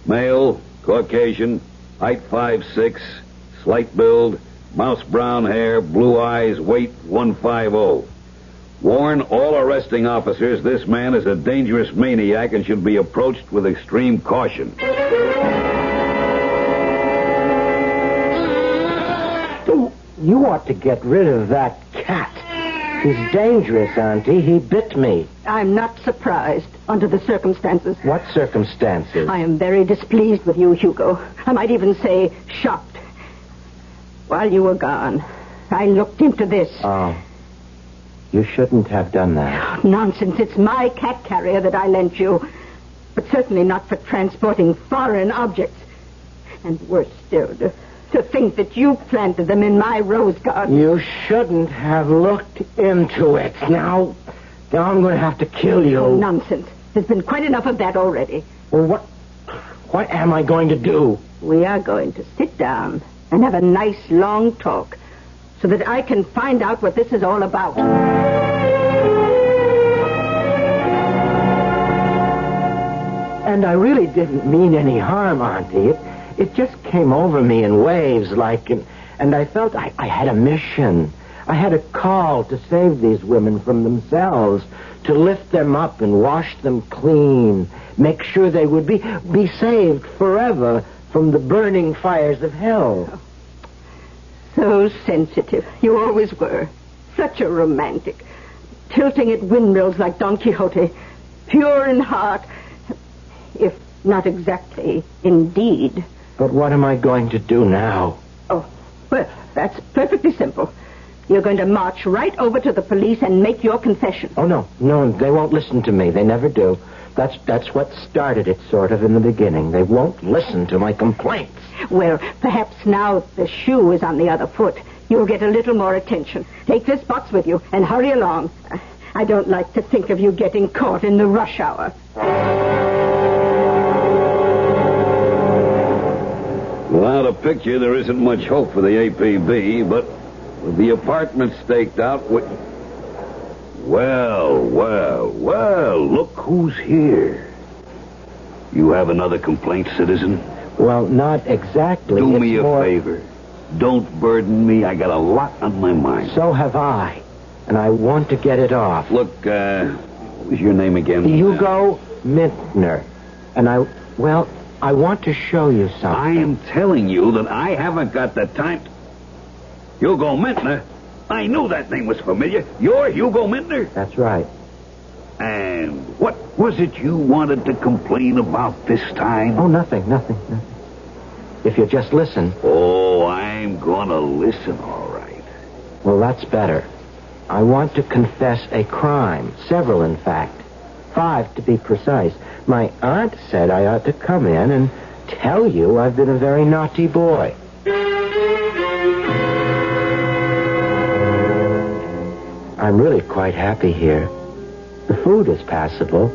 [SPEAKER 4] Male, Caucasian, height 5'6", slight build, mouse brown hair, blue eyes, weight 150. Warn all arresting officers this man is a dangerous maniac and should be approached with extreme caution.
[SPEAKER 9] You ought to get rid of that cat. He's dangerous, Auntie. He bit me.
[SPEAKER 10] I'm not surprised under the circumstances.
[SPEAKER 9] What circumstances?
[SPEAKER 10] I am very displeased with you, Hugo. I might even say shocked. While you were gone, I looked into this.
[SPEAKER 9] Oh. You shouldn't have done that.
[SPEAKER 10] Nonsense. It's my cat carrier that I lent you. But certainly not for transporting foreign objects. And worse still, to think that you planted them in my rose garden.
[SPEAKER 9] You shouldn't have looked into it. Now I'm going to have to kill you.
[SPEAKER 10] Oh, nonsense. There's been quite enough of that already.
[SPEAKER 9] Well, what am I going to do?
[SPEAKER 10] We are going to sit down and have a nice long talk so that I can find out what this is all about.
[SPEAKER 9] And I really didn't mean any harm, Auntie. It just came over me in waves and I felt I had a mission. I had a call to save these women from themselves, to lift them up and wash them clean, make sure they would be saved forever from the burning fires of hell.
[SPEAKER 10] So sensitive. You always were. Such a romantic. Tilting at windmills like Don Quixote. Pure in heart. If not exactly indeed.
[SPEAKER 9] But what am I going to do now?
[SPEAKER 10] Oh, well, that's perfectly simple. You're going to march right over to the police and make your confession.
[SPEAKER 9] Oh, no, they won't listen to me. They never do. That's what started it, sort of, in the beginning. They won't listen to my complaints.
[SPEAKER 10] Well, perhaps now the shoe is on the other foot. You'll get a little more attention. Take this box with you and hurry along. I don't like to think of you getting caught in the rush hour.
[SPEAKER 4] Without a picture, there isn't much hope for the APB, but with the apartment staked out, Well, look who's here. You have another complaint, citizen?
[SPEAKER 9] Well, not exactly.
[SPEAKER 4] Do me
[SPEAKER 9] It's
[SPEAKER 4] a
[SPEAKER 9] more...
[SPEAKER 4] favor. Don't burden me. I got a lot on my mind.
[SPEAKER 9] So have I. And I want to get it off.
[SPEAKER 4] Look, what was your name again?
[SPEAKER 9] Hugo Mintner. And I want to show you something.
[SPEAKER 4] I am telling you that I haven't got the time. Hugo Mintner? I knew that name was familiar. You're Hugo Mintner?
[SPEAKER 9] That's right.
[SPEAKER 4] And what was it you wanted to complain about this time?
[SPEAKER 9] Oh, nothing. If you just listen.
[SPEAKER 4] Oh, I'm gonna listen, all right.
[SPEAKER 9] Well, that's better. I want to confess a crime. Several, in fact. 5, to be precise. My aunt said I ought to come in and tell you I've been a very naughty boy. I'm really quite happy here. The food is passable,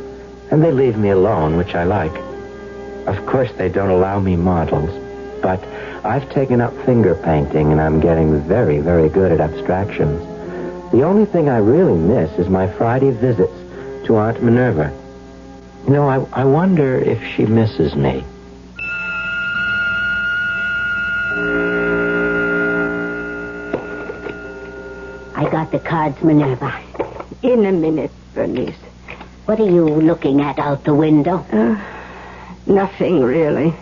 [SPEAKER 9] and they leave me alone, which I like. Of course, they don't allow me models, but I've taken up finger painting, and I'm getting very, very good at abstractions. The only thing I really miss is my Friday visits to Aunt Minerva. You know, I wonder if she misses me.
[SPEAKER 1] I got the cards, Minerva.
[SPEAKER 10] In a minute, Bernice.
[SPEAKER 1] What are you looking at out the window?
[SPEAKER 10] Nothing, really.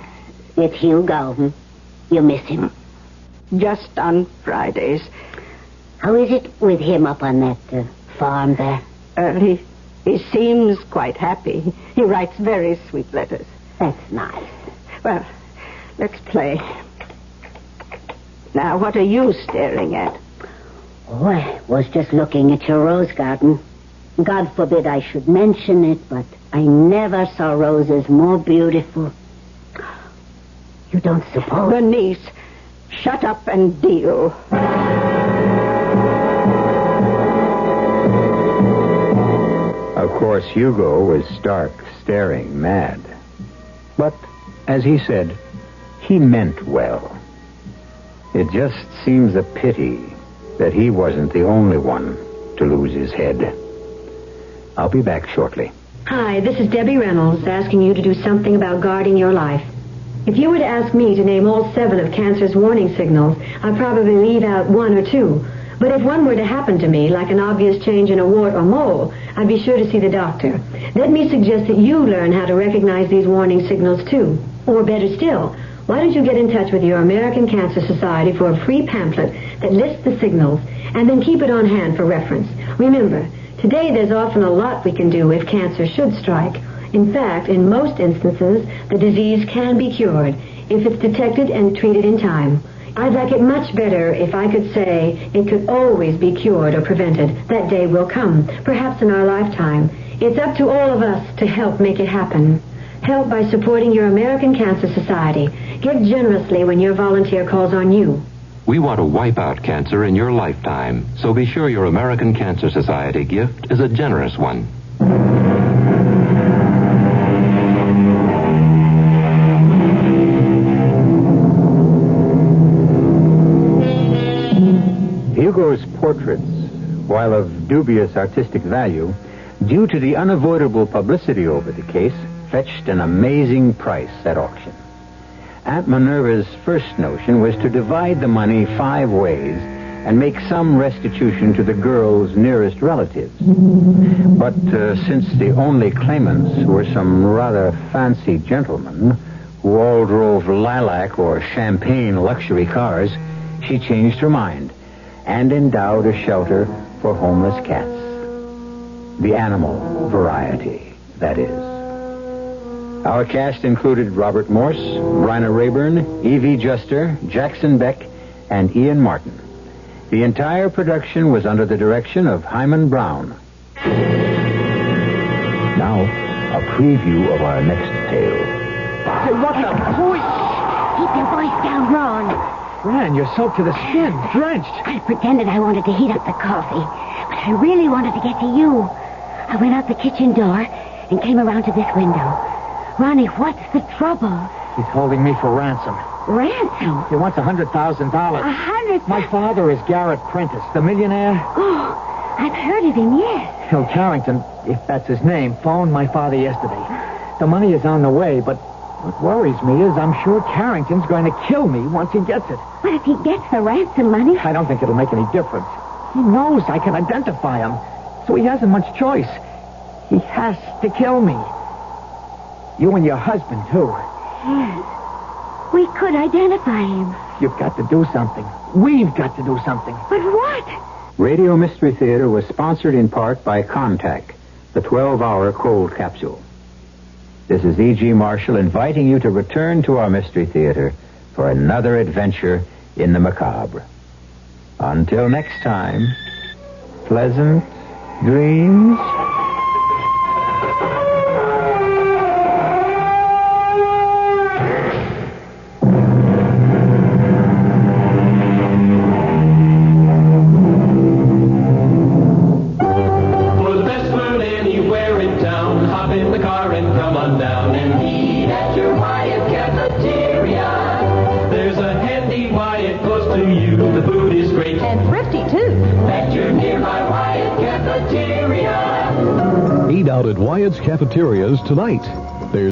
[SPEAKER 1] It's Hugo, You miss him?
[SPEAKER 10] Just on Fridays.
[SPEAKER 1] How is it with him up on that farm there?
[SPEAKER 10] He seems quite happy. He writes very sweet letters.
[SPEAKER 1] That's nice.
[SPEAKER 10] Well, let's play. Now, what are you staring at?
[SPEAKER 1] Oh, I was just looking at your rose garden. God forbid I should mention it, but I never saw roses more beautiful. You don't suppose...
[SPEAKER 10] Bernice, shut up and deal.
[SPEAKER 3] Of course, Hugo was stark, staring mad. But, as he said, he meant well. It just seems a pity that he wasn't the only one to lose his head. I'll be back shortly.
[SPEAKER 15] Hi, this is Debbie Reynolds asking you to do something about guarding your life. If you were to ask me to name all 7 of cancer's warning signals, I'd probably leave out 1 or 2. But if one were to happen to me, like an obvious change in a wart or mole, I'd be sure to see the doctor. Let me suggest that you learn how to recognize these warning signals, too. Or better still, why don't you get in touch with your American Cancer Society for a free pamphlet that lists the signals, and then keep it on hand for reference. Remember, today there's often a lot we can do if cancer should strike. In fact, in most instances, the disease can be cured if it's detected and treated in time. I'd like it much better if I could say it could always be cured or prevented. That day will come, perhaps in our lifetime. It's up to all of us to help make it happen. Help by supporting your American Cancer Society. Give generously when your volunteer calls on you.
[SPEAKER 2] We want to wipe out cancer in your lifetime, so be sure your American Cancer Society gift is a generous one.
[SPEAKER 3] Hugo's portraits, while of dubious artistic value, due to the unavoidable publicity over the case, fetched an amazing price at auction. Aunt Minerva's first notion was to divide the money 5 ways and make some restitution to the girl's nearest relatives. But since the only claimants were some rather fancy gentlemen who all drove lilac or champagne luxury cars, she changed her mind and endowed a shelter for homeless cats. The animal variety, that is. Our cast included Robert Morse, Bryna Rayburn, Evie Juster, Jackson Beck, and Ian Martin. The entire production was under the direction of Himan Brown. Now, a preview of our next tale.
[SPEAKER 16] Hey, what the?
[SPEAKER 1] Keep your voice down, Ron.
[SPEAKER 16] Fran, you're soaked to the skin, drenched.
[SPEAKER 1] I pretended I wanted to heat up the coffee, but I really wanted to get to you. I went out the kitchen door and came around to this window. Ronnie, what's the trouble?
[SPEAKER 16] He's holding me for ransom.
[SPEAKER 1] Ransom?
[SPEAKER 16] He wants $100,000.
[SPEAKER 1] $100,000?
[SPEAKER 16] My father is Garrett Prentice, the millionaire.
[SPEAKER 1] Oh, I've heard of him, yes.
[SPEAKER 16] Hill Carrington, if that's his name, phoned my father yesterday. The money is on the way, but what worries me is I'm sure Carrington's going to kill me once he gets it.
[SPEAKER 1] But if he gets the ransom money...
[SPEAKER 16] I don't think it'll make any difference. He knows I can identify him, so he hasn't much choice. He has to kill me. You and your husband, too.
[SPEAKER 1] Yes. We could identify him.
[SPEAKER 16] You've got to do something. We've got to do something.
[SPEAKER 1] But what?
[SPEAKER 3] Radio Mystery Theater was sponsored in part by Contact, the 12-hour cold capsule. This is E.G. Marshall inviting you to return to our Mystery Theater for another adventure in the macabre. Until next time, pleasant dreams.
[SPEAKER 2] Eat out at Wyatt's Cafeterias tonight.